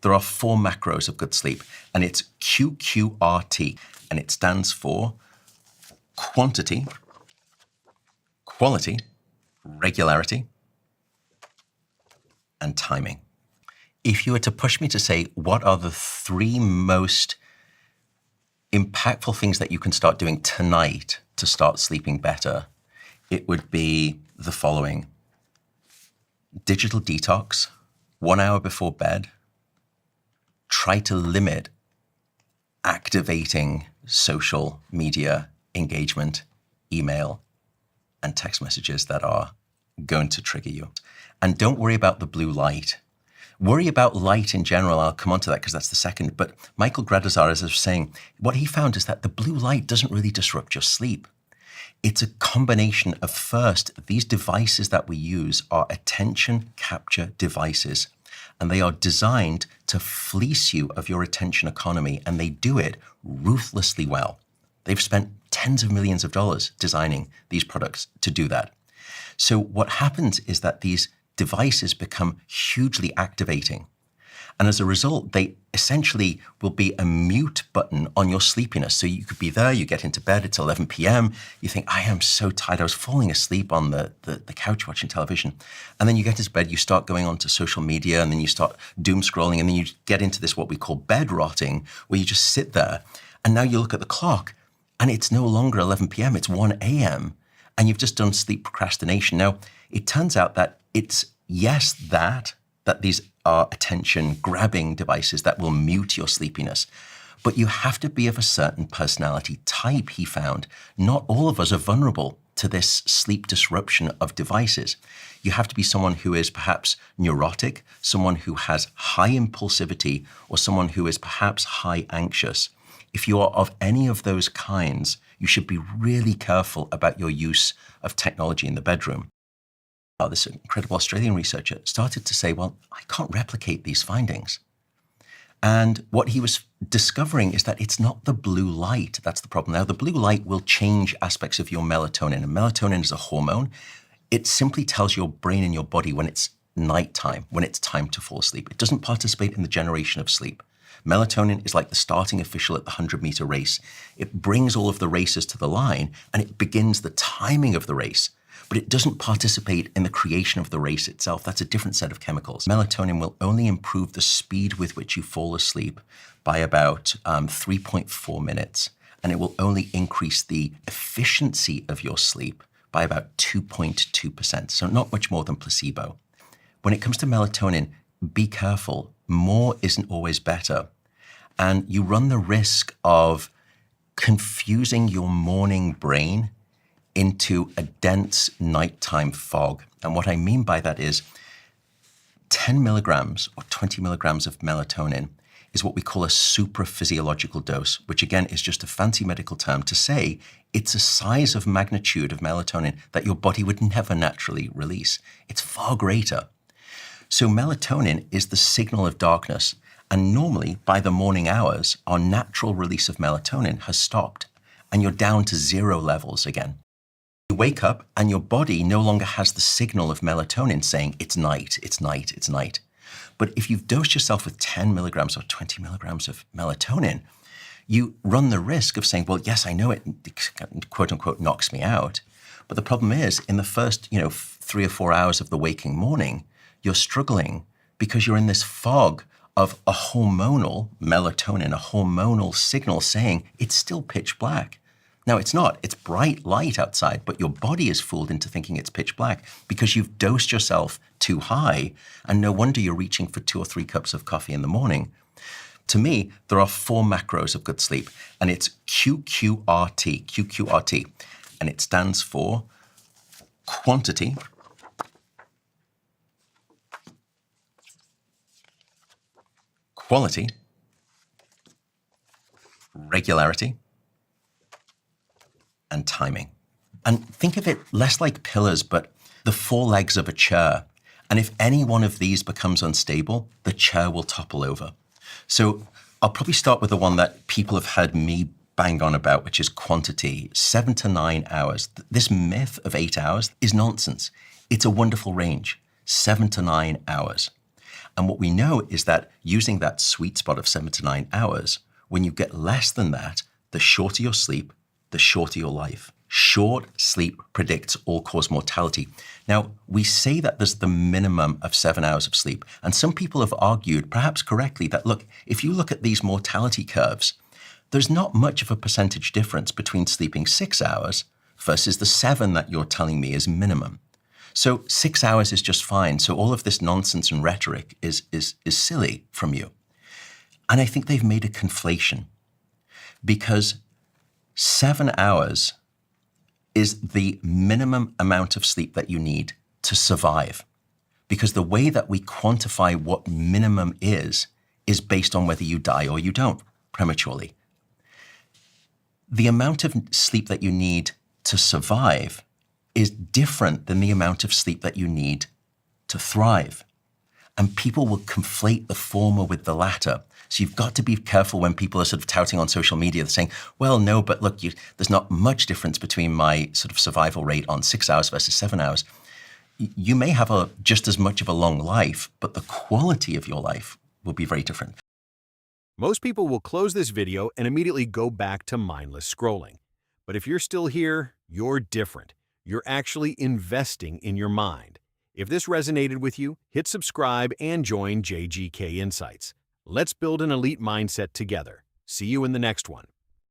there are 4 macros of good sleep, and it's QQRT, and it stands for quantity, quality, regularity, and timing. If you were to push me to say, what are the 3 most impactful things that you can start doing tonight to start sleeping better, it would be the following. Digital detox, 1 hour before bed. Try to limit activating social media engagement, email, and text messages that are going to trigger you. And don't worry about the blue light. Worry about light in general. I'll come on to that because that's the second. But Michael Gradazar is saying, what he found is that the blue light doesn't really disrupt your sleep. It's a combination of, first, these devices that we use are attention capture devices, and they are designed to fleece you of your attention economy, and they do it ruthlessly well. They've spent tens of millions of dollars designing these products to do that. So what happens is that these devices become hugely activating. And as a result, they essentially will be a mute button on your sleepiness. So you could be there, you get into bed, it's 11 p.m., you think, I am so tired, I was falling asleep on the couch watching television. And then you get into bed, you start going onto social media, and then you start doom scrolling, and then you get into this what we call bed rotting, where you just sit there, and now you look at the clock, and it's no longer 11 p.m., it's 1 a.m., and you've just done sleep procrastination. Now, it turns out that it's, yes, that these are attention-grabbing devices that will mute your sleepiness. But you have to be of a certain personality type, he found. Not all of us are vulnerable to this sleep disruption of devices. You have to be someone who is perhaps neurotic, someone who has high impulsivity, or someone who is perhaps high anxious. If you are of any of those kinds, you should be really careful about your use of technology in the bedroom. This incredible Australian researcher started to say, well, I can't replicate these findings. And what he was discovering is that it's not the blue light that's the problem. Now, the blue light will change aspects of your melatonin. And melatonin is a hormone. It simply tells your brain and your body when it's nighttime, when it's time to fall asleep. It doesn't participate in the generation of sleep. Melatonin is like the starting official at the 100-meter race. It brings all of the racers to the line, and it begins the timing of the race. But it doesn't participate in the creation of the race itself. That's a different set of chemicals. Melatonin will only improve the speed with which you fall asleep by about 3.4 minutes. And it will only increase the efficiency of your sleep by about 2.2%. So not much more than placebo. When it comes to melatonin, be careful. More isn't always better. And you run the risk of confusing your morning brain into a dense nighttime fog. And what I mean by that is 10 milligrams or 20 milligrams of melatonin is what we call a supraphysiological dose, which again is just a fancy medical term to say it's a size of magnitude of melatonin that your body would never naturally release. It's far greater. So melatonin is the signal of darkness. And normally by the morning hours, our natural release of melatonin has stopped and you're down to 0 levels again. You wake up and your body no longer has the signal of melatonin saying it's night, it's night, it's night. But if you've dosed yourself with 10 milligrams or 20 milligrams of melatonin, you run the risk of saying, well, yes, I know it quote unquote knocks me out. But the problem is in the first, 3 or 4 hours of the waking morning, you're struggling because you're in this fog of a hormonal melatonin, a hormonal signal saying it's still pitch black. Now, it's not. It's bright light outside, but your body is fooled into thinking it's pitch black because you've dosed yourself too high, and no wonder you're reaching for 2 or 3 cups of coffee in the morning. To me, there are 4 macros of good sleep, and it's QQRT, and it stands for quantity, quality, regularity, and timing. And think of it less like pillars, but the 4 legs of a chair. And if any one of these becomes unstable, the chair will topple over. So I'll probably start with the one that people have heard me bang on about, which is quantity, 7 to 9 hours. This myth of 8 hours is nonsense. It's a wonderful range, 7 to 9 hours. And what we know is that using that sweet spot of 7 to 9 hours, when you get less than that, the shorter your sleep, the shorter your life. Short sleep predicts all-cause mortality. Now, we say that there's the minimum of 7 hours of sleep. And some people have argued, perhaps correctly, that look, if you look at these mortality curves, there's not much of a percentage difference between sleeping 6 hours versus the 7 that you're telling me is minimum. So 6 hours is just fine. So all of this nonsense and rhetoric is silly from you. And I think they've made a conflation, because 7 hours is the minimum amount of sleep that you need to survive. Because the way that we quantify what minimum is based on whether you die or you don't prematurely. The amount of sleep that you need to survive is different than the amount of sleep that you need to thrive. And people will conflate the former with the latter. So you've got to be careful when people are sort of touting on social media, they're saying, well, no, but look, there's not much difference between my sort of survival rate on 6 hours versus 7 hours. You may have just as much of a long life, but the quality of your life will be very different. Most people will close this video and immediately go back to mindless scrolling. But if you're still here, you're different. You're actually investing in your mind. If this resonated with you, hit subscribe and join JGK Insights. Let's build an elite mindset together. See you in the next one.